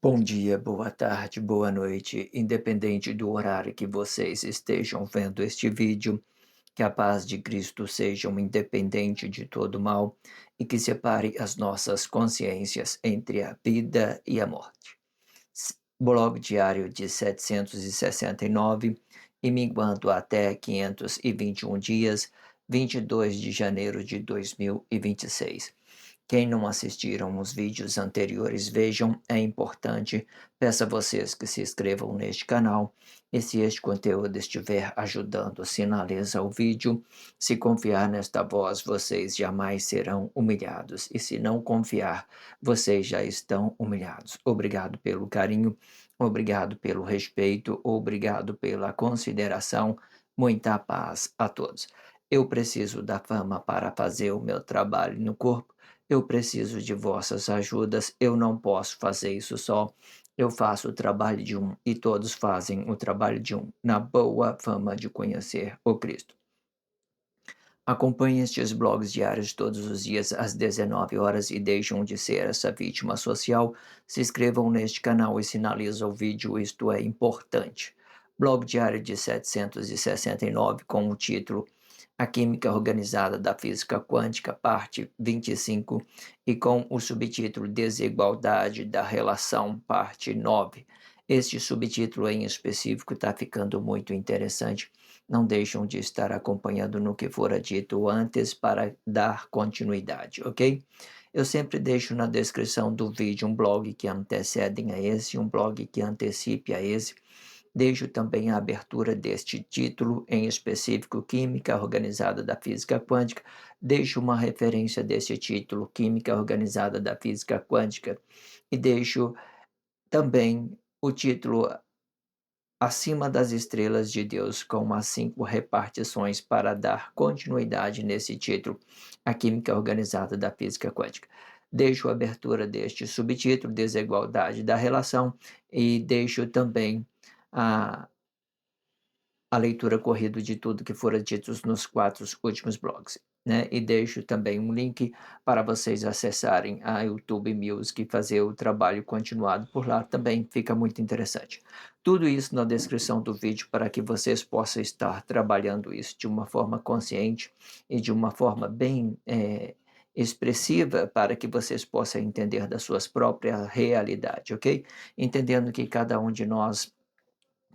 Bom dia, boa tarde, boa noite, independente do horário que vocês estejam vendo este vídeo, que a paz de Cristo seja independente de todo mal e que separe as nossas consciências entre a vida e a morte. Blog diário de 769 e minguando até 521 dias, 22 de janeiro de 2026. Quem não assistiram os vídeos anteriores, vejam, é importante. Peço a vocês que se inscrevam neste canal e se este conteúdo estiver ajudando, sinaliza o vídeo. Se confiar nesta voz, vocês jamais serão humilhados e se não confiar, vocês já estão humilhados. Obrigado pelo carinho, obrigado pelo respeito, obrigado pela consideração. Muita paz a todos. Eu preciso da fama para fazer o meu trabalho no corpo. Eu preciso de vossas ajudas, eu não posso fazer isso só. Eu faço o trabalho de um e todos fazem o trabalho de um, na boa fama de conhecer o Cristo. Acompanhe estes blogs diários todos os dias às 19 horas e deixam de ser essa vítima social. Se inscrevam neste canal e sinaliza o vídeo, isto é importante. Blog diário de 769 com o título A Química Organizada da Física Quântica, parte 25, e com o subtítulo Desigualdade da Relação, parte 9. Este subtítulo em específico está ficando muito interessante. Não deixam de estar acompanhando no que fora dito antes para dar continuidade, ok? Eu sempre deixo na descrição do vídeo um blog que antecedem a esse, um blog que antecipe a esse. Deixo também a abertura deste título, em específico, Química Organizada da Física Quântica. Deixo uma referência desse título, Química Organizada da Física Quântica, e deixo também o título Acima das Estrelas de Deus, com as 5 repartições para dar continuidade nesse título, A Química Organizada da Física Quântica. Deixo a abertura deste subtítulo, Desigualdade da Relação, e deixo também a a leitura corrida de tudo que fora dito nos 4 últimos blogs, né, e deixo também um link para vocês acessarem a YouTube Music e fazer o trabalho continuado por lá também, fica muito interessante. Tudo isso na descrição do vídeo para que vocês possam estar trabalhando isso de uma forma consciente e de uma forma bem, expressiva para que vocês possam entender da suas própria realidade, ok? Entendendo que cada um de nós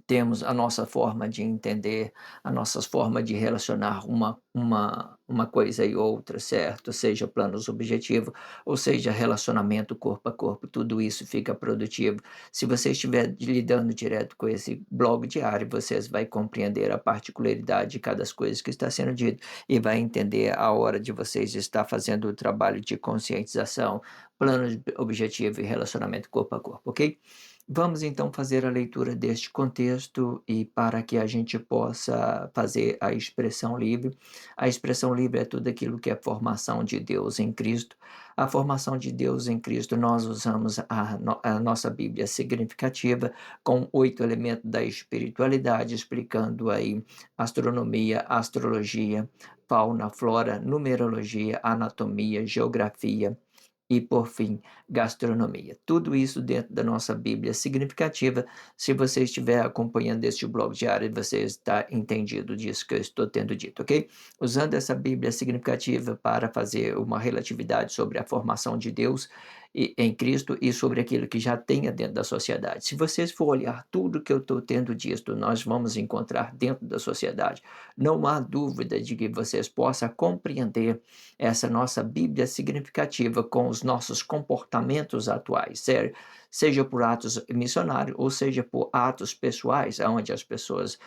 temos a nossa forma de entender, a nossa forma de relacionar uma coisa e outra, certo? Seja planos objetivos, ou seja relacionamento corpo a corpo, tudo isso fica produtivo. Se você estiver lidando direto com esse blog diário, vocês vai compreender a particularidade de cada coisa que está sendo dito e vai entender a hora de vocês estar fazendo o trabalho de conscientização, plano objetivo e relacionamento corpo a corpo, ok? Vamos então fazer a leitura deste contexto e para que a gente possa fazer a expressão livre. A expressão livre é tudo aquilo que é formação de Deus em Cristo. A formação de Deus em Cristo, nós usamos a nossa Bíblia significativa com 8 elementos da espiritualidade, explicando aí astronomia, astrologia, fauna, flora, numerologia, anatomia, geografia, e, por fim, gastronomia. Tudo isso dentro da nossa Bíblia significativa. Se você estiver acompanhando este blog diário, você está entendido disso que eu estou tendo dito, ok? Usando essa Bíblia significativa para fazer uma relatividade sobre a formação de Deus em Cristo e sobre aquilo que já tenha dentro da sociedade. Se vocês for olhar tudo que eu estou tendo dito, nós vamos encontrar dentro da sociedade. Não há dúvida de que vocês possam compreender essa nossa Bíblia significativa com os nossos comportamentos atuais, sério, seja por atos missionários ou seja por atos pessoais, onde as pessoas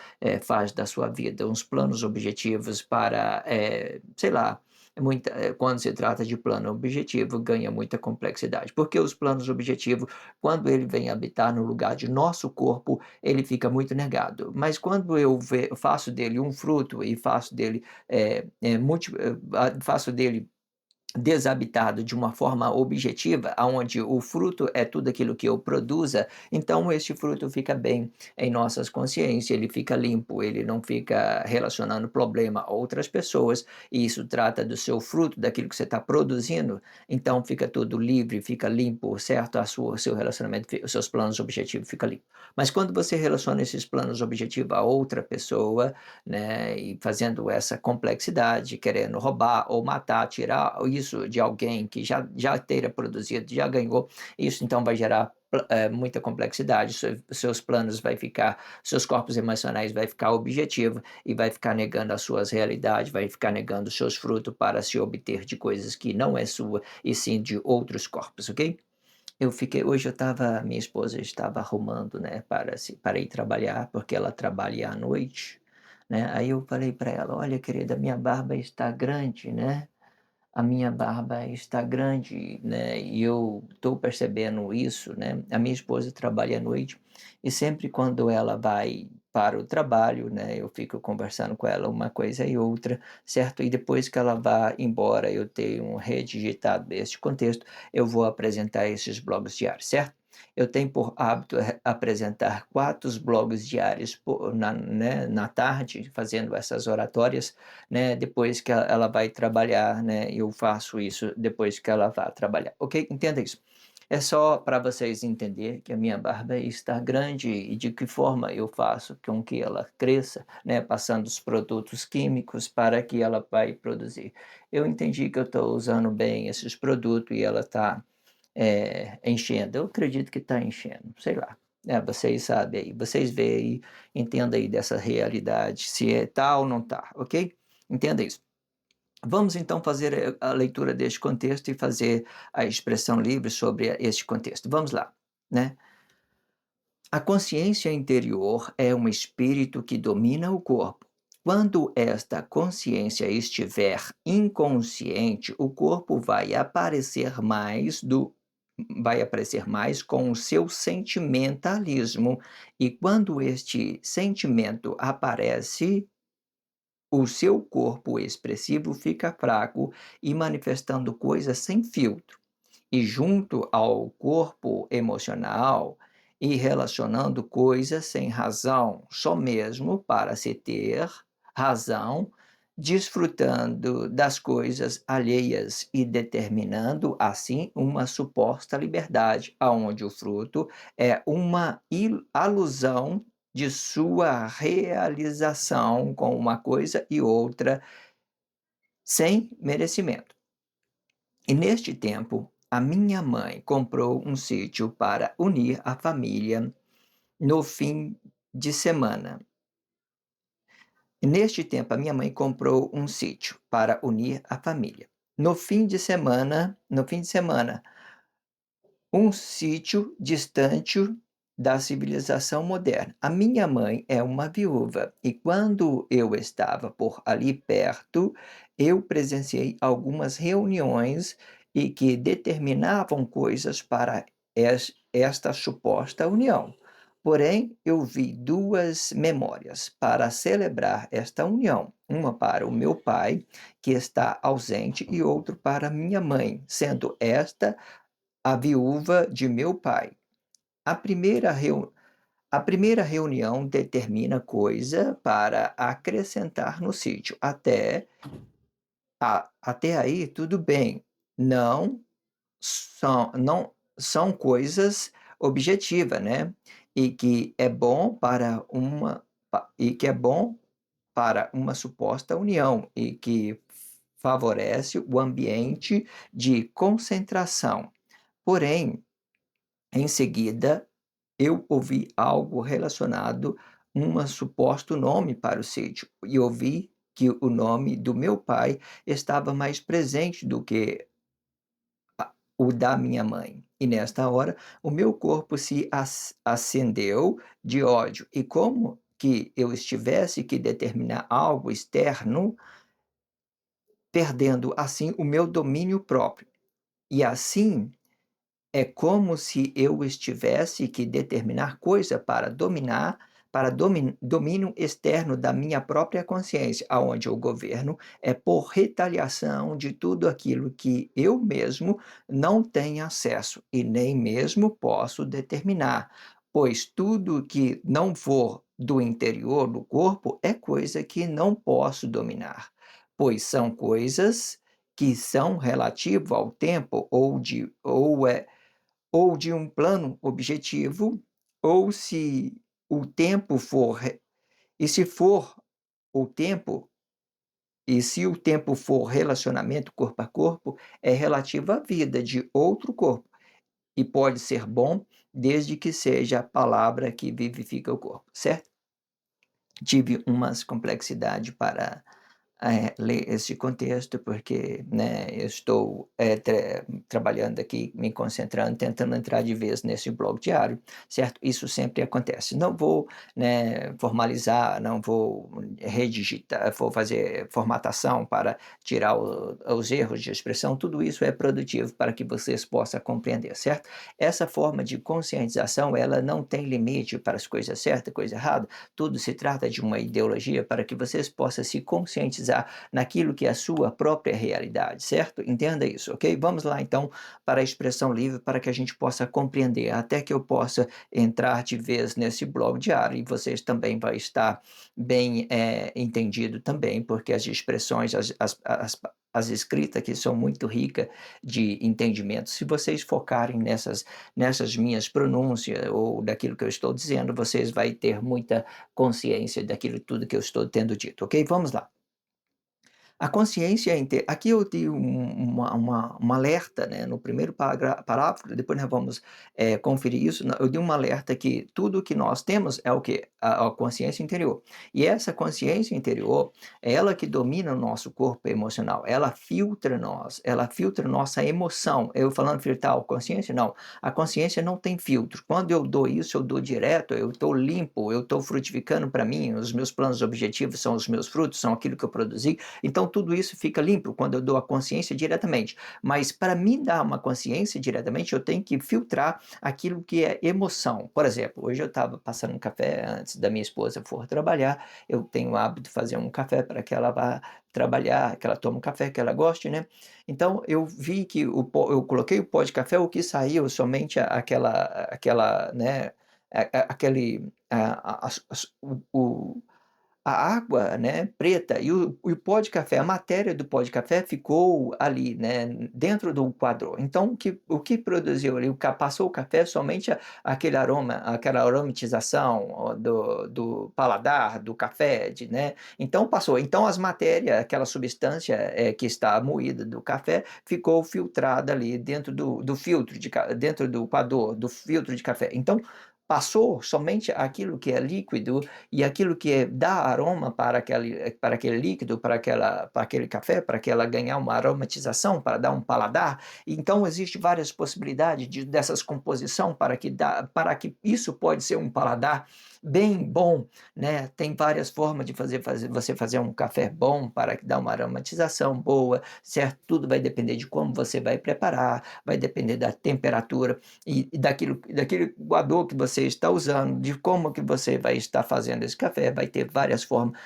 fazem da sua vida uns planos objetivos para, sei lá, quando se trata de plano objetivo, ganha muita complexidade, porque os planos objetivos, quando ele vem habitar no lugar de nosso corpo, ele fica muito negado, mas quando faço dele um fruto e faço dele, faço dele desabitado de uma forma objetiva, aonde o fruto é tudo aquilo que eu produza, então este fruto fica bem em nossas consciências, ele fica limpo, ele não fica relacionando problema a outras pessoas, e isso trata do seu fruto, daquilo que você está produzindo, então fica tudo livre, fica limpo, certo? O seu relacionamento, os seus planos objetivos fica limpo. Mas quando você relaciona esses planos objetivos a outra pessoa, né, e fazendo essa complexidade, querendo roubar ou matar, tirar isso de alguém que já teria produzido, já ganhou, isso então vai gerar muita complexidade, seus planos vai ficar, seus corpos emocionais vai ficar objetivo e vai ficar negando as suas realidades, vai ficar negando os seus frutos para se obter de coisas que não é sua e sim de outros corpos, ok? Hoje eu estava, minha esposa estava arrumando, né, para ir trabalhar, porque ela trabalha à noite, né? Aí eu falei para ela: "Olha, querida, minha barba está grande, né? A minha barba está grande, né, e eu estou percebendo isso, né". A minha esposa trabalha à noite e sempre quando ela vai para o trabalho, né, eu fico conversando com ela uma coisa e outra, certo? E depois que ela vai embora, eu tenho redigitado este contexto, eu vou apresentar esses blogs diários, certo? Eu tenho por hábito apresentar 4 blogs diários na tarde, fazendo essas oratórias, né, depois que ela vai trabalhar, né, eu faço isso depois que ela vai trabalhar, ok? Entenda isso. É só para vocês entender que a minha barba está grande e de que forma eu faço com que ela cresça, né, passando os produtos químicos para que ela vai produzir. Eu entendi que eu estou usando bem esses produtos e ela está enchendo. Eu acredito que está enchendo, sei lá. Vocês sabem aí, vocês veem aí, entenda aí dessa realidade, se é tal ou não tá, ok? Entenda isso. Vamos então fazer a leitura deste contexto e fazer a expressão livre sobre este contexto. Vamos lá, né? A consciência interior é um espírito que domina o corpo. Quando esta consciência estiver inconsciente, o corpo vai aparecer mais com o seu sentimentalismo, e quando este sentimento aparece, o seu corpo expressivo fica fraco e manifestando coisas sem filtro. E junto ao corpo emocional e relacionando coisas sem razão, só mesmo para se ter razão, desfrutando das coisas alheias e determinando assim uma suposta liberdade, aonde o fruto é uma alusão de sua realização com uma coisa e outra sem merecimento. E neste tempo, a minha mãe comprou um sítio para unir a família no fim de semana. E neste tempo, a minha mãe comprou um sítio para unir a família. No fim de semana, um sítio distante da civilização moderna. A minha mãe é uma viúva e quando eu estava por ali perto, eu presenciei algumas reuniões e que determinavam coisas para esta suposta união. Porém, eu vi 2 memórias para celebrar esta união, uma para o meu pai, que está ausente, e outro para minha mãe, sendo esta a viúva de meu pai. A primeira, reu... a primeira reunião determina coisa para acrescentar no sítio. Até aí, tudo bem. Não são coisas objetivas, né? E que é bom para uma suposta união e que favorece o ambiente de concentração. Porém, em seguida, eu ouvi algo relacionado um suposto nome para o sítio, e ouvi que o nome do meu pai estava mais presente do que o da minha mãe. E nesta hora, o meu corpo se acendeu de ódio, e como que eu estivesse que determinar algo externo, perdendo assim o meu domínio próprio. E assim é como se eu estivesse que determinar coisa para dominar, para domínio externo da minha própria consciência, aonde eu governo é por retaliação de tudo aquilo que eu mesmo não tenho acesso e nem mesmo posso determinar, pois tudo que não for do interior do corpo é coisa que não posso dominar, pois são coisas que são relativo ao tempo ou de um plano objetivo, ou se o tempo for e se for o tempo e se o tempo for relacionamento corpo a corpo, é relativo à vida de outro corpo, e pode ser bom desde que seja a palavra que vivifica o corpo, certo? Tive umas complexidade para ler esse contexto, porque, né, eu estou trabalhando aqui, me concentrando, tentando entrar de vez nesse blog diário, certo? Isso sempre acontece. Não vou, né, formalizar, não vou redigitar, vou fazer formatação para tirar os erros de expressão, tudo isso é produtivo para que vocês possam compreender, certo? Essa forma de conscientização, ela não tem limite para as coisas certas, coisa errada, tudo se trata de uma ideologia para que vocês possam se conscientizar naquilo que é a sua própria realidade, certo? Entenda isso, ok? Vamos lá então para a expressão livre para que a gente possa compreender, até que eu possa entrar de vez nesse blog diário e vocês também vão estar bem entendido também, porque as expressões, as escritas aqui são muito ricas de entendimento. Se vocês focarem nessas minhas pronúncias ou daquilo que eu estou dizendo, vocês vão ter muita consciência daquilo tudo que eu estou tendo dito, ok? Vamos lá. A consciência aqui eu dei uma alerta, né, no primeiro parágrafo, depois nós vamos, conferir isso, eu dei um alerta que tudo que nós temos é o quê? A consciência interior. E essa consciência interior, é ela que domina o nosso corpo emocional, ela filtra nós, ela filtra nossa emoção. Eu falando filtrar a consciência? Não, a consciência não tem filtro. Quando eu dou isso, eu dou direto, eu estou limpo, eu estou frutificando para mim, os meus planos objetivos são os meus frutos, são aquilo que eu produzi, então tudo isso fica limpo quando eu dou a consciência diretamente. Mas para mim dar uma consciência diretamente, eu tenho que filtrar aquilo que é emoção. Por exemplo, hoje eu estava passando um café antes da minha esposa for trabalhar, eu tenho o hábito de fazer um café para que ela vá trabalhar, que ela tome um café que ela goste, né? Então eu vi que eu coloquei o pó de café, o que saiu somente aquela, né, aquele, a água, né, preta e o pó de café, a matéria do pó de café ficou ali, né, dentro do coador. Então o que produziu ali, passou o café somente aquele aroma, aquela aromatização ó, do paladar, do café, né, então passou. Então as matérias, aquela substância que está moída do café, ficou filtrada ali dentro do filtro, dentro do coador, do filtro de café. Então passou somente aquilo que é líquido e aquilo que dá aroma para aquele líquido, para aquele café, para que ela ganhar uma aromatização, para dar um paladar. Então, existem várias possibilidades dessas composição para que isso pode ser um paladar bem bom, né? Tem várias formas de você fazer um café bom para dar uma aromatização boa, certo? Tudo vai depender de como você vai preparar, vai depender da temperatura e daquele coador que você está usando, de como que você vai estar fazendo esse café, vai ter várias formas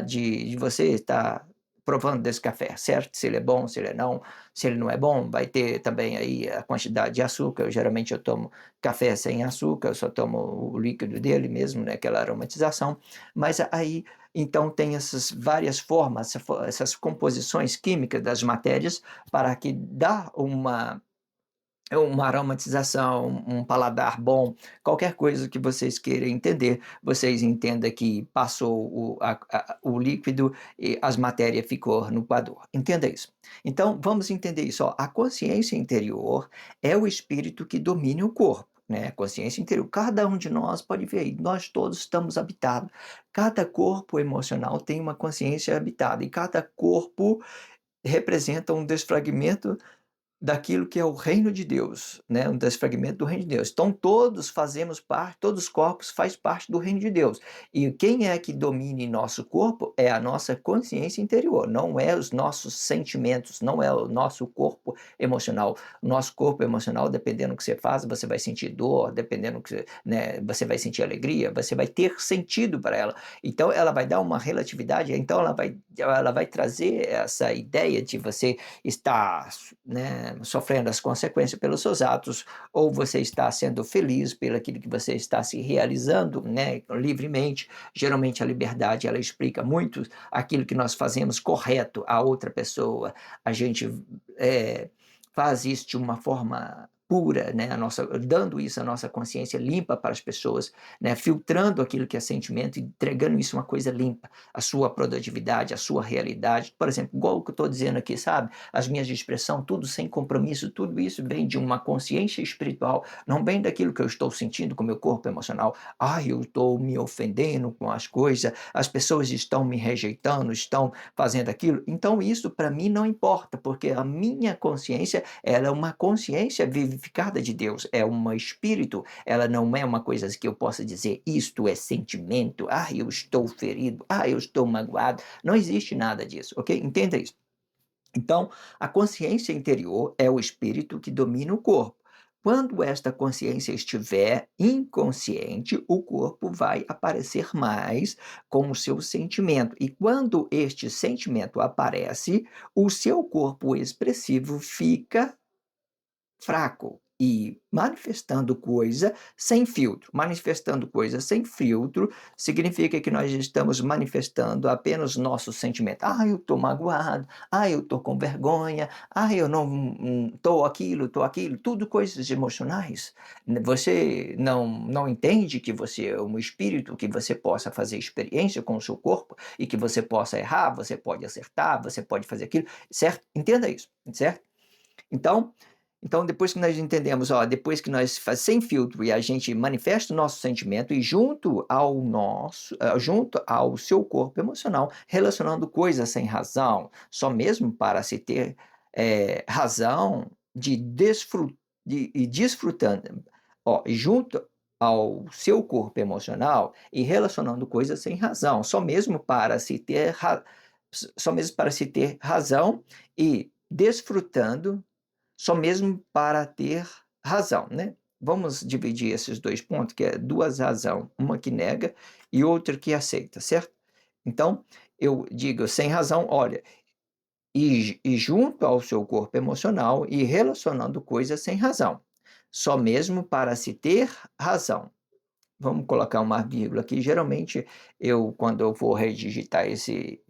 de você estar provando desse café, certo? Se ele é bom, se ele não, se ele não é bom, vai ter também aí a quantidade de açúcar. Geralmente eu tomo café sem açúcar, eu só tomo o líquido dele mesmo, né, aquela aromatização. Mas aí então tem essas várias formas, essas composições químicas das matérias para que dá uma aromatização, um paladar bom, qualquer coisa que vocês queiram entender, vocês entendam que passou o líquido e as matérias ficou no coador. Entenda isso. Então, vamos entender isso. Ó. A consciência interior é o espírito que domina o corpo. Né? A consciência interior, cada um de nós pode ver aí, nós todos estamos habitados. Cada corpo emocional tem uma consciência habitada e cada corpo representa um desfragmento daquilo que é o reino de Deus, né, um desfragmento do reino de Deus. Então todos fazemos parte, todos os corpos faz parte do reino de Deus. E quem é que domina em nosso corpo é a nossa consciência interior, não é os nossos sentimentos, não é o nosso corpo emocional. O nosso corpo emocional, dependendo do que você faz, você vai sentir dor, dependendo do que você, né, você vai sentir alegria, você vai ter sentido para ela. Então ela vai dar uma relatividade, então ela vai trazer essa ideia de você estar, né, sofrendo as consequências pelos seus atos, ou você está sendo feliz pelo aquilo que você está se realizando, né, livremente. Geralmente a liberdade ela explica muito aquilo que nós fazemos correto a outra pessoa. A gente é, faz isso de uma forma pura, né, dando isso à nossa consciência limpa para as pessoas, né, filtrando aquilo que é sentimento e entregando isso uma coisa limpa, a sua produtividade, a sua realidade. Por exemplo, igual o que eu estou dizendo aqui, sabe? As minhas expressões, tudo sem compromisso, tudo isso vem de uma consciência espiritual, não vem daquilo que eu estou sentindo com o meu corpo emocional. Eu estou me ofendendo com as coisas, as pessoas estão me rejeitando, estão fazendo aquilo. Então isso para mim não importa, porque a minha consciência, ela é uma consciência vivificada de Deus, é um espírito, ela não é uma coisa que eu possa dizer, isto é sentimento, eu estou ferido, eu estou magoado. Não existe nada disso, ok? Entenda isso. Então, a consciência interior é o espírito que domina o corpo. Quando esta consciência estiver inconsciente, o corpo vai aparecer mais com o seu sentimento. E quando este sentimento aparece, o seu corpo expressivo fica fraco e manifestando coisa sem filtro. Manifestando coisa sem filtro significa que nós estamos manifestando apenas nosso sentimento. Eu estou magoado. Eu estou com vergonha. Eu não estou estou aquilo. Tudo coisas emocionais. Você não entende que você é um espírito, que você possa fazer experiência com o seu corpo e que você possa errar, você pode acertar, você pode fazer aquilo, certo? Entenda isso, certo? Então, depois que nós entendemos, depois que nós faz sem filtro e a gente manifesta o nosso sentimento e junto ao seu corpo emocional, relacionando coisas sem razão, só mesmo para se ter razão de e desfrutando, junto ao seu corpo emocional e relacionando coisas sem razão, só mesmo para se ter razão e desfrutando só mesmo para ter razão, né? Vamos dividir esses dois pontos, que é duas razões, uma que nega e outra que aceita, certo? Então, eu digo sem razão, olha, e junto ao seu corpo emocional e relacionando coisas sem razão, só mesmo para se ter razão. Vamos colocar uma vírgula aqui. Geralmente, quando eu vou redigitar esse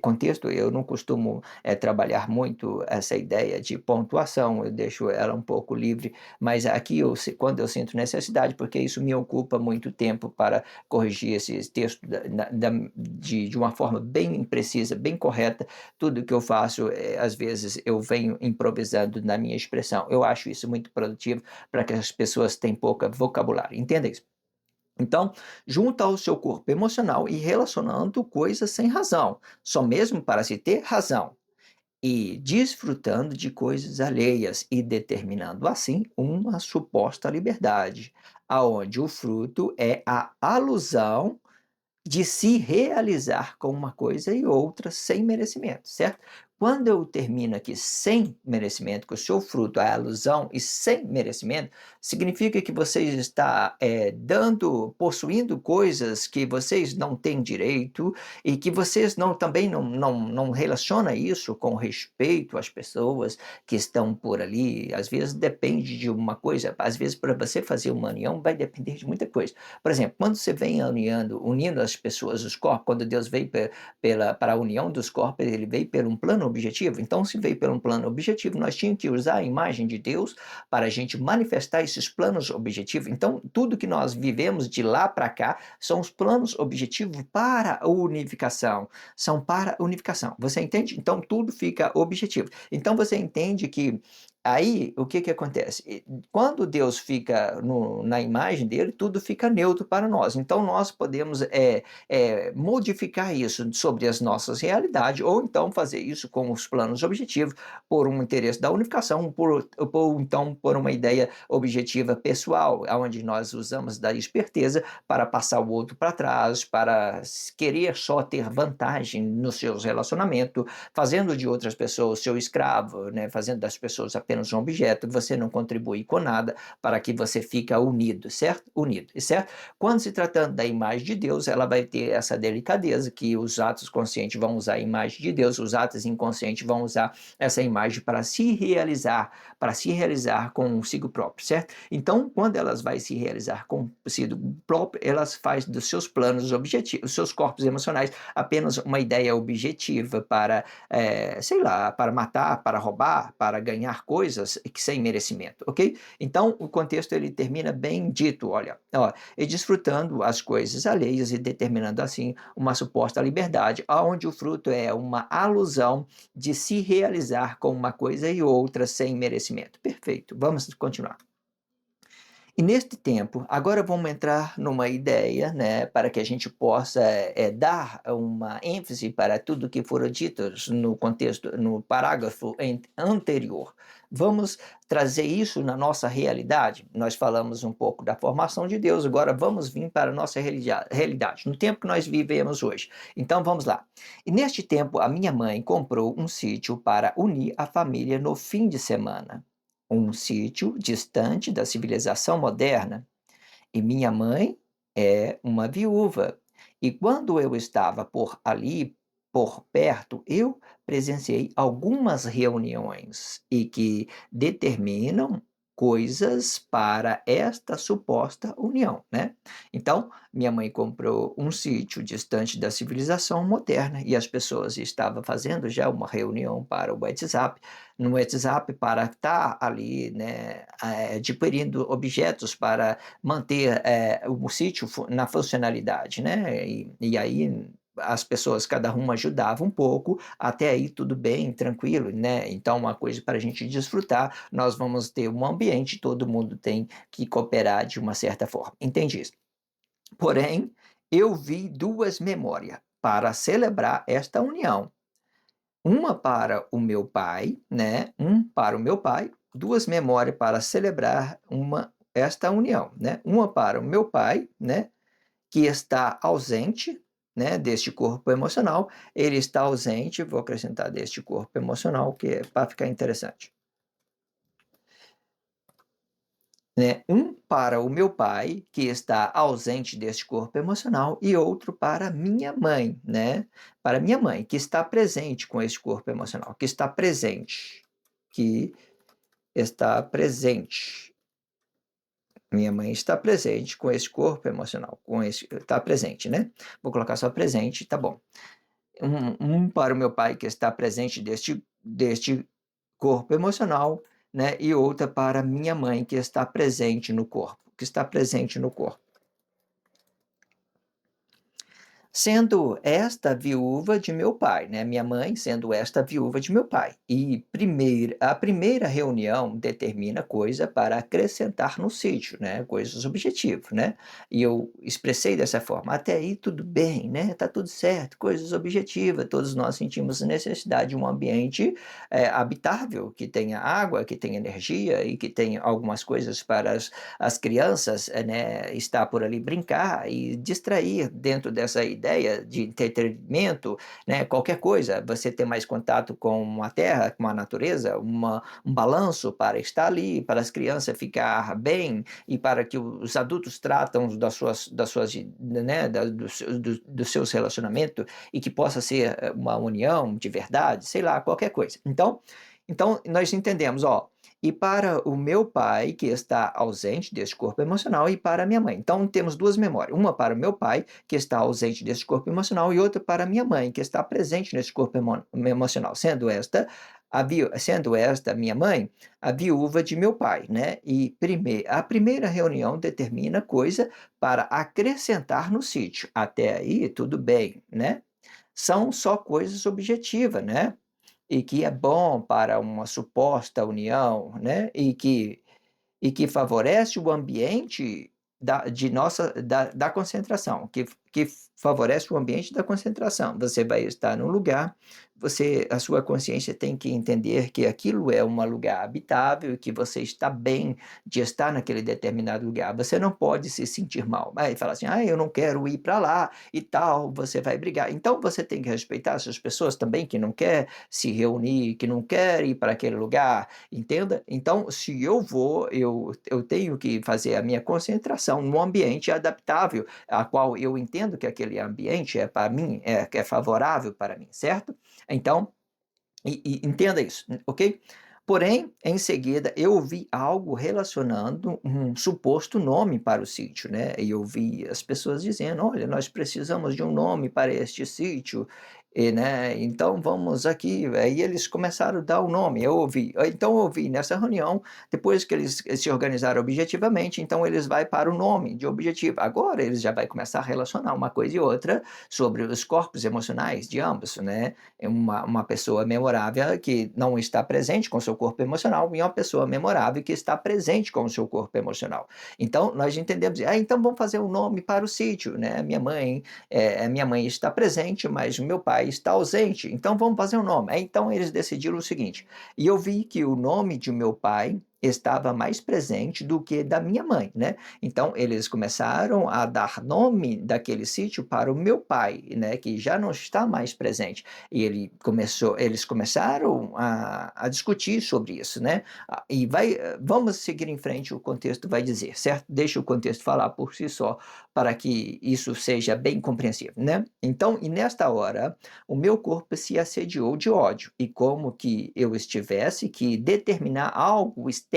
contexto, eu não costumo trabalhar muito essa ideia de pontuação, eu deixo ela um pouco livre, mas aqui, quando eu sinto necessidade, porque isso me ocupa muito tempo para corrigir esses textos de uma forma bem precisa, bem correta, tudo que eu faço, às vezes, eu venho improvisando na minha expressão. Eu acho isso muito produtivo para que as pessoas tenham pouco vocabulário. Entenda isso. Então, junta ao seu corpo emocional e relacionando coisas sem razão, só mesmo para se ter razão, e desfrutando de coisas alheias e determinando assim uma suposta liberdade, aonde o fruto é a alusão de se realizar com uma coisa e outra sem merecimento, certo? Quando eu termino aqui sem merecimento, que o seu fruto é a alusão e sem merecimento, significa que você está possuindo coisas que vocês não têm direito e que vocês também não relacionam isso com respeito às pessoas que estão por ali. Às vezes depende de uma coisa, às vezes para você fazer uma união vai depender de muita coisa. Por exemplo, quando você vem unindo as pessoas, os corpos, quando Deus veio para a união dos corpos, ele veio por um plano objetivo. Então, se veio por um plano objetivo, nós tínhamos que usar a imagem de Deus para a gente manifestar esses planos objetivos. Então, tudo que nós vivemos de lá para cá são os planos objetivos para a unificação. São para a unificação. Você entende? Então, tudo fica objetivo. Então, você entende que Aí, o que que acontece? Quando Deus fica na imagem dele, tudo fica neutro para nós. Então, nós podemos modificar isso sobre as nossas realidades, ou então fazer isso com os planos objetivos, por um interesse da unificação, então por uma ideia objetiva pessoal, onde nós usamos da esperteza para passar o outro para trás, para querer só ter vantagem nos seus relacionamentos, fazendo de outras pessoas seu escravo, né? Fazendo das pessoas apenas um objeto, você não contribui com nada para que você fique unido, certo? Unido, certo? Quando se tratando da imagem de Deus, ela vai ter essa delicadeza que os atos conscientes vão usar a imagem de Deus, os atos inconscientes vão usar essa imagem para se realizar consigo próprio, certo? Então, quando elas vai se realizar consigo próprio, elas faz dos seus planos objetivos, seus corpos emocionais, apenas uma ideia objetiva para sei lá, para matar, para roubar, para ganhar coisas sem merecimento, ok? Então, o contexto ele termina bem dito, olha, ó, e desfrutando as coisas alheias e determinando assim uma suposta liberdade, onde o fruto é uma alusão de se realizar com uma coisa e outra sem merecimento. Perfeito, vamos continuar. E neste tempo, agora vamos entrar numa ideia, né, para que a gente possa dar uma ênfase para tudo que foram ditos no contexto, no parágrafo anterior. Vamos trazer isso na nossa realidade. Nós falamos um pouco da formação de Deus, agora vamos vir para a nossa realidade, no tempo que nós vivemos hoje. Então vamos lá. E neste tempo, a minha mãe comprou um sítio para unir a família no fim de semana, um sítio distante da civilização moderna, e minha mãe é uma viúva. E quando eu estava por ali, por perto, eu presenciei algumas reuniões e que determinam coisas para esta suposta união, né? Então, minha mãe comprou um sítio distante da civilização moderna e as pessoas estavam fazendo já uma reunião para o WhatsApp, no WhatsApp para estar ali, né, adquirindo objetos para manter o sítio na funcionalidade, né? E aí as pessoas, cada uma ajudava um pouco, até aí tudo bem, tranquilo, né? Então, uma coisa para a gente desfrutar, nós vamos ter um ambiente, todo mundo tem que cooperar de uma certa forma. Entendi isso. Porém, eu vi duas memórias para celebrar esta união. Uma para o meu pai, né? Um para o meu pai, duas memórias para celebrar esta união, né? Uma para o meu pai, né? Que está ausente, né? Deste corpo emocional, ele está ausente. Vou acrescentar deste corpo emocional, que é para ficar interessante. Né? Um para o meu pai, que está ausente deste corpo emocional, e outro para minha mãe, né? Para minha mãe, que está presente com este corpo emocional, que está presente, que está presente. Minha mãe está presente com esse corpo emocional, está presente, né? Vou colocar só presente, tá bom. Um para o meu pai, que está presente deste corpo emocional, né? E outra para minha mãe, que está presente no corpo, que está presente no corpo. Sendo esta viúva de meu pai, né? Minha mãe sendo esta viúva de meu pai. E a primeira reunião determina coisa para acrescentar no sítio, né? Coisas objetivas, né? E eu expressei dessa forma. Até aí tudo bem, né? Tá tudo certo, coisas objetivas. Todos nós sentimos necessidade de um ambiente habitável, que tenha água, que tenha energia e que tenha algumas coisas para as crianças, né? Estar por ali brincar e distrair dentro dessa ideia de entretenimento, né, qualquer coisa, você ter mais contato com a terra, com a natureza, um balanço para estar ali, para as crianças ficar bem e para que os adultos tratam das suas né, dos seus relacionamentos e que possa ser uma união de verdade, sei lá, qualquer coisa. Então nós entendemos, ó, e para o meu pai, que está ausente deste corpo emocional, e para a minha mãe. Então, temos duas memórias. Uma para o meu pai, que está ausente deste corpo emocional, e outra para a minha mãe, que está presente neste corpo emocional, sendo esta minha mãe, a viúva de meu pai, né? E a primeira reunião determina coisa para acrescentar no sítio. Até aí, tudo bem, né? São só coisas objetivas, né? e que é bom para uma suposta união, né, e que favorece o ambiente da concentração, que favorece o ambiente da concentração. Você vai estar num lugar, a sua consciência tem que entender que aquilo é um lugar habitável, que você está bem de estar naquele determinado lugar. Você não pode se sentir mal. Aí fala assim, eu não quero ir para lá e tal, você vai brigar. Então você tem que respeitar essas pessoas também que não quer se reunir, que não quer ir para aquele lugar, entenda? Então, se eu vou, eu tenho que fazer a minha concentração num ambiente adaptável, a qual eu entendo que aquele ambiente é para mim, é favorável para mim, certo? Então, entenda isso, ok? Porém, em seguida, eu ouvi algo relacionando um suposto nome para o sítio, né? E eu vi as pessoas dizendo: olha, nós precisamos de um nome para este sítio, né? Então vamos aqui. Aí eles começaram a dar o nome. Então eu ouvi nessa reunião, depois que eles se organizaram objetivamente, então eles vão para o nome de objetivo. Agora eles já vão começar a relacionar uma coisa e outra sobre os corpos emocionais de ambos, né? Uma pessoa memorável que não está presente com o seu corpo emocional e uma pessoa memorável que está presente com o seu corpo emocional. Então, nós entendemos, então vamos fazer um nome para o sítio, né? Minha mãe está presente, mas o meu pai está ausente, então vamos fazer um nome. Então, eles decidiram o seguinte, e eu vi que o nome de meu pai estava mais presente do que da minha mãe, né? Então, eles começaram a dar nome daquele sítio para o meu pai, né? Que já não está mais presente. E eles começaram a discutir sobre isso, né? Vamos seguir em frente, o contexto vai dizer, certo? Deixa o contexto falar por si só, para que isso seja bem compreensível, né? Então, e nesta hora, o meu corpo se assediou de ódio, e como que eu estivesse que determinar algo externo,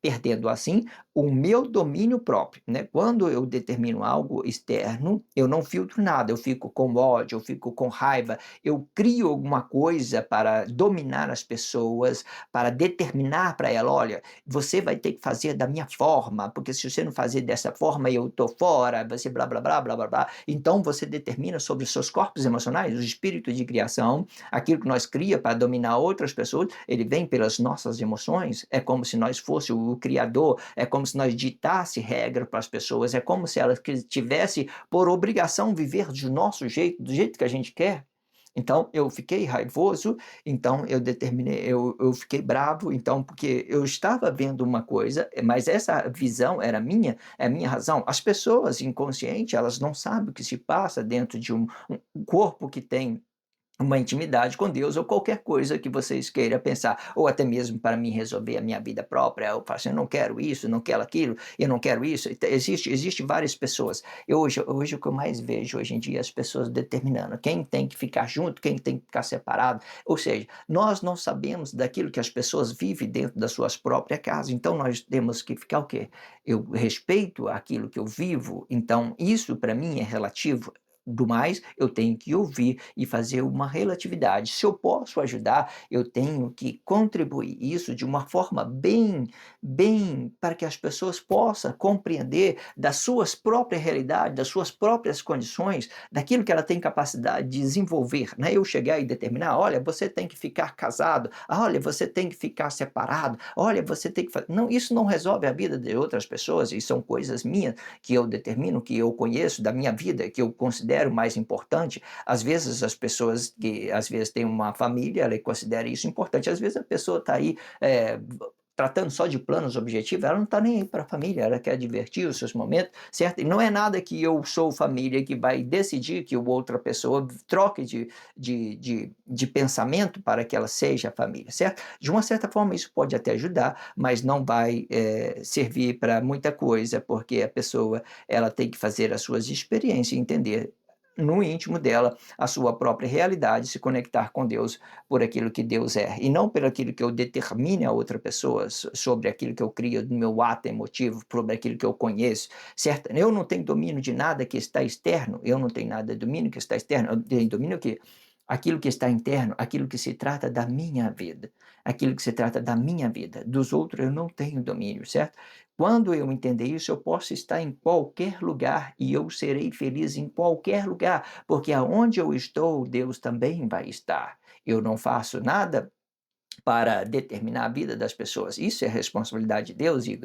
perdendo assim o meu domínio próprio, né? Quando eu determino algo externo, eu não filtro nada, eu fico com ódio, eu fico com raiva, eu crio alguma coisa para dominar as pessoas, para determinar para ela, olha, você vai ter que fazer da minha forma, porque se você não fazer dessa forma, eu estou fora, você blá, blá, blá, blá, blá, blá. Então, você determina sobre os seus corpos emocionais, o espírito de criação, aquilo que nós cria para dominar outras pessoas, ele vem pelas nossas emoções, é como se nós fosse o criador, é como se nós ditasse regra para as pessoas, é como se elas tivesse por obrigação viver do nosso jeito, do jeito que a gente quer. Então eu fiquei raivoso, então eu fiquei bravo, então porque eu estava vendo uma coisa, mas essa visão era minha, é a minha razão. As pessoas inconscientes, elas não sabem o que se passa dentro de um corpo que tem uma intimidade com Deus ou qualquer coisa que vocês queiram pensar, ou até mesmo para mim resolver a minha vida própria, eu falo assim, eu não quero isso, não quero aquilo, eu não quero isso. Então, existe várias pessoas. Hoje o que eu mais vejo hoje em dia é as pessoas determinando quem tem que ficar junto, quem tem que ficar separado. Ou seja, nós não sabemos daquilo que as pessoas vivem dentro das suas próprias casas, então nós temos que ficar o quê? Eu respeito aquilo que eu vivo, então isso para mim é relativo. Do mais, eu tenho que ouvir e fazer uma relatividade. Se eu posso ajudar, eu tenho que contribuir isso de uma forma bem, para que as pessoas possam compreender das suas próprias realidades, das suas próprias condições, daquilo que ela tem capacidade de desenvolver, né? Eu chegar e determinar, olha, você tem que ficar casado, olha, você tem que ficar separado, olha, você tem que fazer. Não, isso não resolve a vida de outras pessoas, e são coisas minhas que eu determino, que eu conheço da minha vida, que eu considero mais importante. Às vezes as pessoas que às vezes têm uma família, ela considera isso importante. Às vezes a pessoa está aí tratando só de planos objetivos, ela não está nem aí para a família, ela quer divertir os seus momentos, certo? E não é nada que eu sou família que vai decidir que outra pessoa troque de pensamento para que ela seja família, certo? De uma certa forma isso pode até ajudar, mas não vai servir para muita coisa, porque a pessoa ela tem que fazer as suas experiências e entender no íntimo dela a sua própria realidade, se conectar com Deus por aquilo que Deus é, e não por aquilo que eu determine a outra pessoa, sobre aquilo que eu crio no meu ato emotivo, sobre aquilo que eu conheço, certo? Eu não tenho domínio de nada que está externo, eu não tenho nada de domínio que está externo, eu tenho domínio que aquilo que está interno, aquilo que se trata da minha vida, aquilo que se trata da minha vida, dos outros eu não tenho domínio, certo? Quando eu entender isso, eu posso estar em qualquer lugar e eu serei feliz em qualquer lugar, porque aonde eu estou, Deus também vai estar. Eu não faço nada para determinar a vida das pessoas. Isso é responsabilidade de Deus, e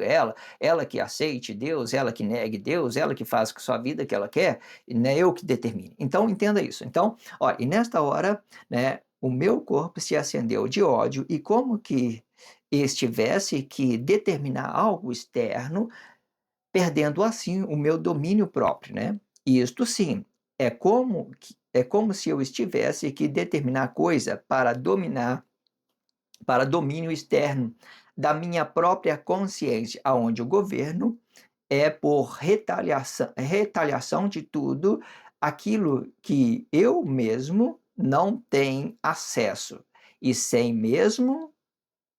ela que aceite Deus, ela que negue Deus, ela que faz com a sua vida que ela quer, e não é eu que determine. Então, entenda isso. Então, ó, e nesta hora, né, o meu corpo se acendeu de ódio, e como que estivesse que determinar algo externo, perdendo assim o meu domínio próprio, né? E isto sim, é como se eu estivesse que determinar coisa para domínio externo da minha própria consciência, aonde o governo é por retaliação de tudo aquilo que eu mesmo não tenho acesso, e sem mesmo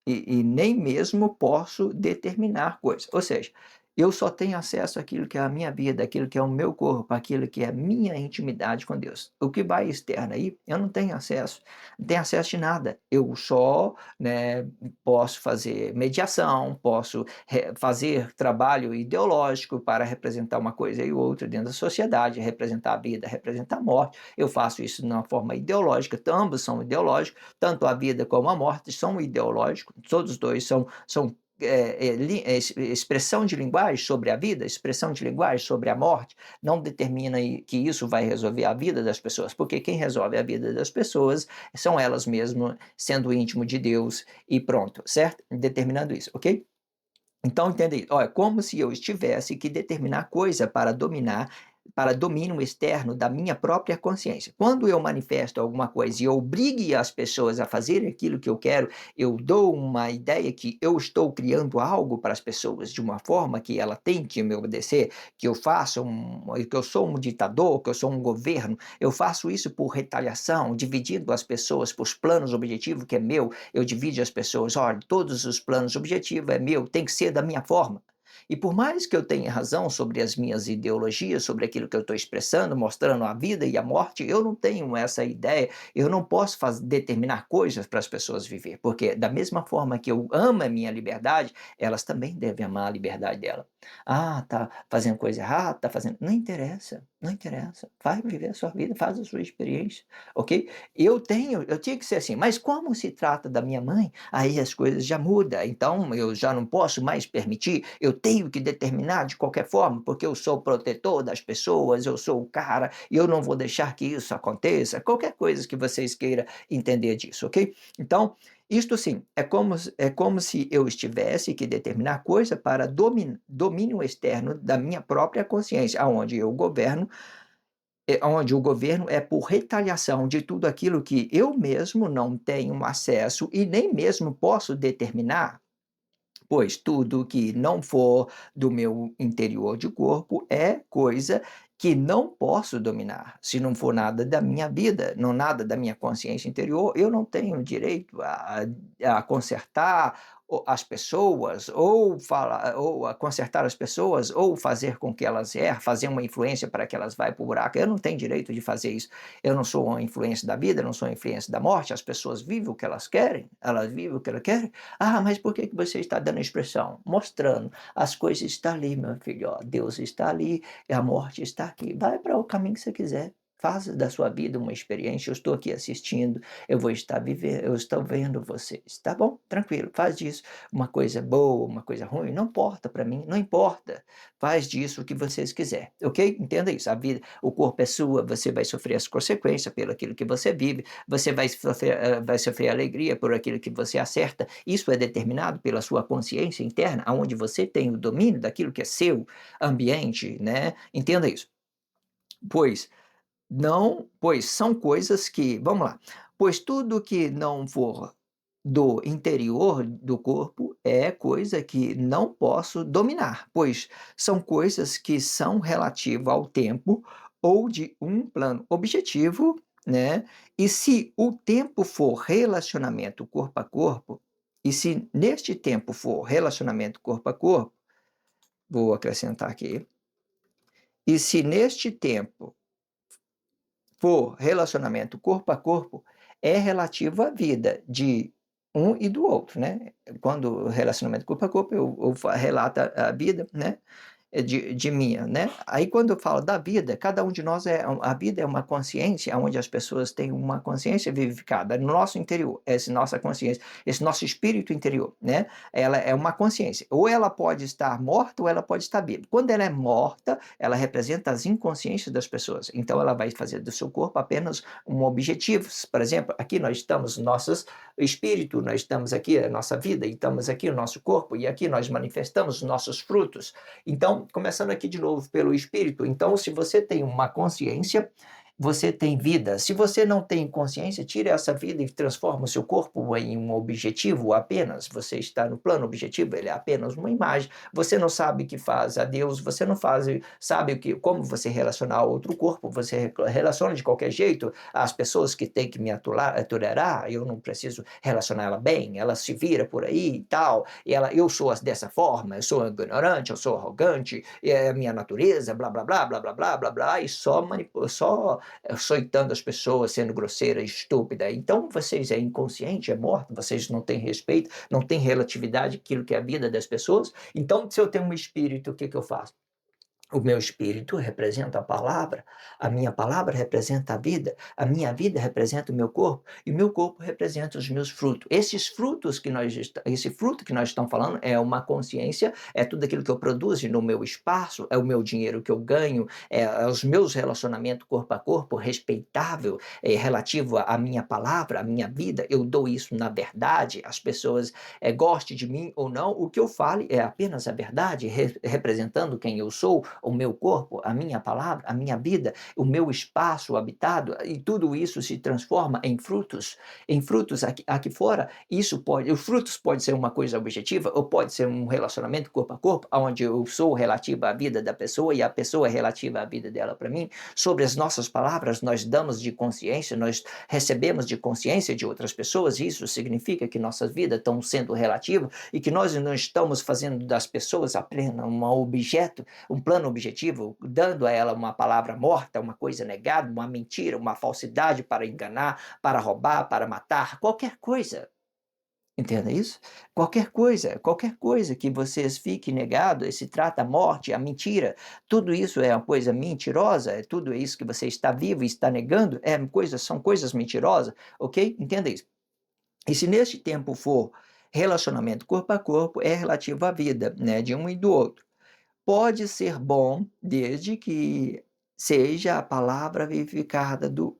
e nem mesmo posso determinar coisas. Ou seja, eu só tenho acesso àquilo que é a minha vida, aquilo que é o meu corpo, aquilo que é a minha intimidade com Deus. O que vai externo aí, eu não tenho acesso, não tenho acesso de nada. Eu só, né, posso fazer mediação, posso fazer trabalho ideológico para representar uma coisa e outra dentro da sociedade, representar a vida, representar a morte. Eu faço isso de uma forma ideológica, ambos são ideológicos, tanto a vida como a morte são ideológicos, todos os dois são expressão de linguagem sobre a vida, expressão de linguagem sobre a morte, não determina que isso vai resolver a vida das pessoas, porque quem resolve a vida das pessoas são elas mesmas, sendo íntimo de Deus e pronto, certo? Determinando isso, ok? Então, entende? Olha, como se eu estivesse que determinar coisa para domínio externo da minha própria consciência. Quando eu manifesto alguma coisa e obrigue as pessoas a fazer aquilo que eu quero, eu dou uma ideia que eu estou criando algo para as pessoas de uma forma que ela tem que me obedecer, que eu que eu sou um ditador, que eu sou um governo. Eu faço isso por retaliação, dividindo as pessoas por planos objetivos que é meu. Eu divido as pessoas, olha, todos os planos objetivos é meu, tem que ser da minha forma. E por mais que eu tenha razão sobre as minhas ideologias, sobre aquilo que eu estou expressando, mostrando a vida e a morte, eu não tenho essa ideia, eu não posso determinar coisas para as pessoas viver, porque da mesma forma que eu amo a minha liberdade, elas também devem amar a liberdade dela. Ah, tá fazendo coisa errada, tá fazendo. Não interessa, não interessa. Vai viver a sua vida, faz a sua experiência, ok? Eu tinha que ser assim, mas como se trata da minha mãe, aí as coisas já mudam, então eu já não posso mais permitir, eu tenho que determinar de qualquer forma, porque eu sou o protetor das pessoas, eu sou o cara, e eu não vou deixar que isso aconteça, qualquer coisa que vocês queiram entender disso, ok? Então, isto sim, é como se eu estivesse que determinar coisa para domínio externo da minha própria consciência, aonde eu governo, onde o governo é por retaliação de tudo aquilo que eu mesmo não tenho acesso e nem mesmo posso determinar, pois tudo que não for do meu interior de corpo é coisa que não posso dominar. Se não for nada da minha vida, não nada da minha consciência interior, eu não tenho direito a consertar as pessoas, ou falar, ou a consertar as pessoas, ou fazer com que elas errem, fazer uma influência para que elas vá para o buraco. Eu não tenho direito de fazer isso. Eu não sou uma influência da vida, não sou uma influência da morte. As pessoas vivem o que elas querem, elas vivem o que elas querem. Ah, mas por que você está dando expressão? Mostrando. As coisas estão ali, meu filho. Ó, Deus está ali e a morte está aqui. Vai para o caminho que você quiser. Faça da sua vida uma experiência. Eu estou aqui assistindo, eu vou estar vivendo, eu estou vendo vocês. Tá bom? Tranquilo. Faz disso uma coisa boa, uma coisa ruim. Não importa para mim, não importa. Faz disso o que vocês quiserem. Ok? Entenda isso. A vida, o corpo é sua, você vai sofrer as consequências pelo aquilo que você vive, você vai sofrer alegria por aquilo que você acerta. Isso é determinado pela sua consciência interna, onde você tem o domínio daquilo que é seu ambiente, né? Entenda isso. Pois pois são coisas que, vamos lá, pois tudo que não for do interior do corpo é coisa que não posso dominar, pois são coisas que são relativas ao tempo ou de um plano objetivo, né? E se o tempo for relacionamento corpo a corpo, e se neste tempo for relacionamento corpo a corpo, vou acrescentar aqui, e se neste tempo for relacionamento corpo a corpo, é relativo à vida de um e do outro, né? Quando o relacionamento corpo a corpo, eu relato a vida, né? de minha, né. Aí quando eu falo da vida, cada um de nós a vida é uma consciência onde as pessoas têm uma consciência vivificada no nosso interior, essa nossa consciência, esse nosso espírito interior, né, ela é uma consciência, ou ela pode estar morta ou ela pode estar viva. Quando ela é morta, ela representa as inconsciências das pessoas, então ela vai fazer do seu corpo apenas um objetivo. Por exemplo, aqui nós estamos, nossos espírito, nós estamos aqui, a nossa vida, e estamos aqui o nosso corpo, e aqui nós manifestamos os nossos frutos. Então, começando aqui de novo pelo espírito, então se você tem uma consciência, você tem vida. Se você não tem consciência, tire essa vida e transforma o seu corpo em um objetivo apenas. Você está no plano objetivo, ele é apenas uma imagem. Você não sabe o que faz a Deus, você não faz, sabe como você relacionar a outro corpo, você relaciona de qualquer jeito. As pessoas que têm que me tolerar, eu não preciso relacionar ela bem, ela se vira por aí e tal, e eu sou dessa forma, eu sou ignorante, eu sou arrogante, é a minha natureza, blá blá blá blá blá blá blá blá, e só açoitando as pessoas, sendo grosseira, estúpida. Então vocês é inconsciente, é morto, vocês não têm respeito, não têm relatividade àquilo que é a vida das pessoas. Então, se eu tenho um espírito, o que que eu faço? O meu espírito representa a minha palavra representa a minha vida representa o meu corpo, e o meu corpo representa os meus frutos. Esse fruto que nós estamos falando é uma consciência, é tudo aquilo que eu produzo no meu espaço, é o meu dinheiro que eu ganho, é os meus relacionamentos corpo a corpo, respeitável, relativo à minha palavra, à minha vida, eu dou isso na verdade, as pessoas gostem de mim ou não, o que eu fale é apenas a verdade, representando quem eu sou, o meu corpo, a minha palavra, a minha vida, o meu espaço habitado, e tudo isso se transforma em frutos aqui fora. Os frutos pode ser uma coisa objetiva, ou pode ser um relacionamento corpo a corpo, onde eu sou relativo à vida da pessoa e a pessoa é relativa à vida dela para mim. Sobre as nossas palavras, nós damos de consciência, nós recebemos de consciência de outras pessoas, e isso significa que nossas vidas estão sendo relativas e que nós não estamos fazendo das pessoas apenas um objeto, um plano objetivo, dando a ela uma palavra morta, uma coisa negada, uma mentira, uma falsidade para enganar, para roubar, para matar, qualquer coisa. Entenda isso? Qualquer coisa que vocês fiquem negado, se trata a morte, a mentira, tudo isso é uma coisa mentirosa, é tudo isso que você está vivo e está negando, são coisas mentirosas, ok? Entenda isso. E se neste tempo for relacionamento corpo a corpo, é relativo à vida, né, de um e do outro. Pode ser bom, desde que seja a palavra vivificada do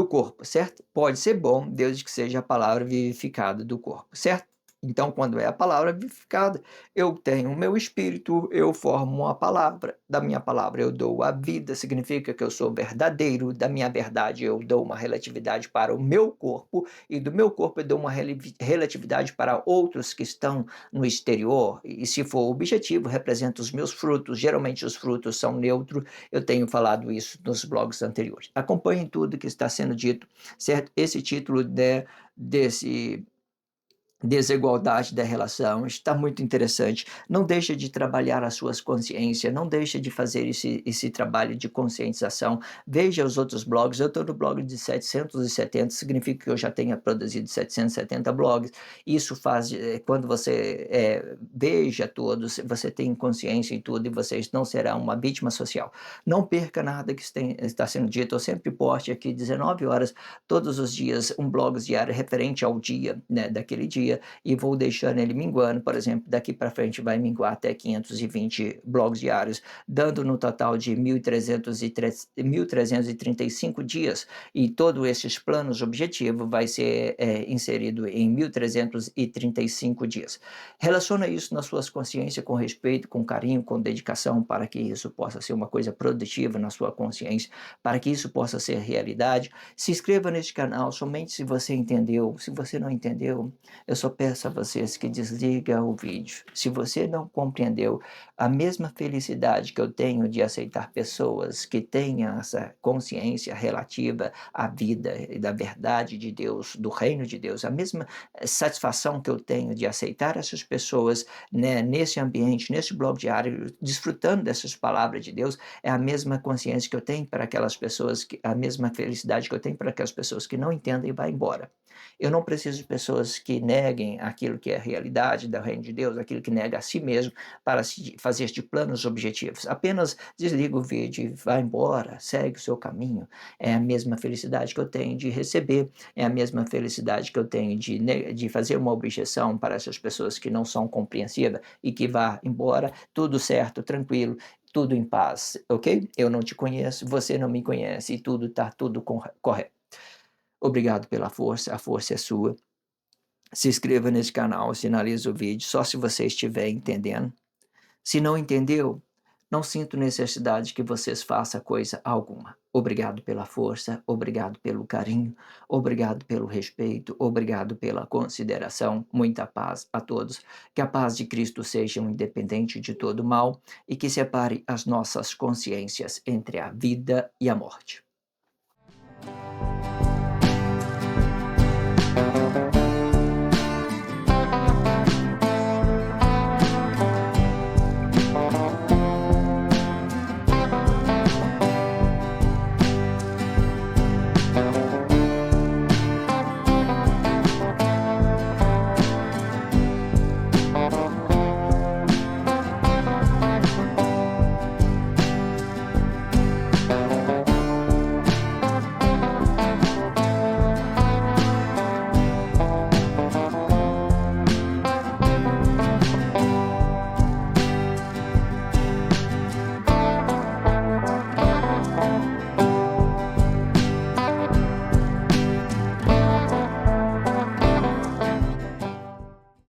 corpo, certo? Pode ser bom, desde que seja a palavra vivificada do corpo, certo? Então, quando é a palavra vivificada, eu tenho o meu espírito, eu formo uma palavra, da minha palavra eu dou a vida, significa que eu sou verdadeiro, da minha verdade eu dou uma relatividade para o meu corpo, e do meu corpo eu dou uma relatividade para outros que estão no exterior, e se for objetivo, representa os meus frutos, geralmente os frutos são neutros, eu tenho falado isso nos blogs anteriores. Acompanhem tudo que está sendo dito, certo? Esse título desse desigualdade da relação, está muito interessante. Não deixa de trabalhar as suas consciências, não deixa de fazer esse trabalho de conscientização. Veja os outros blogs, eu estou no blog de 770, significa que eu já tenha produzido 770 blogs. Isso faz, quando você veja todos, você tem consciência em tudo e você não será uma vítima social. Não perca nada que está sendo dito, eu sempre poste aqui 19 horas, todos os dias, um blog diário referente ao dia, né, daquele dia, e vou deixando ele minguando, por exemplo, daqui para frente vai minguar até 520 blogs diários, dando no total de 1.335 dias, e todos esses planos objetivos vai ser inserido em 1.335 dias. Relaciona isso nas suas consciências com respeito, com carinho, com dedicação, para que isso possa ser uma coisa produtiva na sua consciência, para que isso possa ser realidade. Se inscreva neste canal somente se você entendeu. Se você não entendeu, eu só peço a vocês que desliga o vídeo. Se você não compreendeu a mesma felicidade que eu tenho de aceitar pessoas que tenham essa consciência relativa à vida e da verdade de Deus, do reino de Deus, a mesma satisfação que eu tenho de aceitar essas pessoas, né, nesse ambiente, nesse blog diário, desfrutando dessas palavras de Deus, é a mesma consciência que eu tenho para aquelas pessoas, a mesma felicidade que eu tenho para aquelas pessoas que não entendem e vão embora. Eu não preciso de pessoas que neguem aquilo que é a realidade do reino de Deus, aquilo que nega a si mesmo, para fazer de planos objetivos. Apenas desliga o vídeo e vai embora, segue o seu caminho. É a mesma felicidade que eu tenho de receber, é a mesma felicidade que eu tenho de fazer uma objeção para essas pessoas que não são compreensivas e que vá embora, tudo certo, tranquilo, tudo em paz, ok? Eu não te conheço, você não me conhece e tudo está tudo correto. Obrigado pela força, a força é sua. Se inscreva nesse canal, sinalize o vídeo, só se você estiver entendendo. Se não entendeu, não sinto necessidade que vocês façam coisa alguma. Obrigado pela força, obrigado pelo carinho, obrigado pelo respeito, obrigado pela consideração. Muita paz a todos. Que a paz de Cristo seja independente de todo mal e que separe as nossas consciências entre a vida e a morte.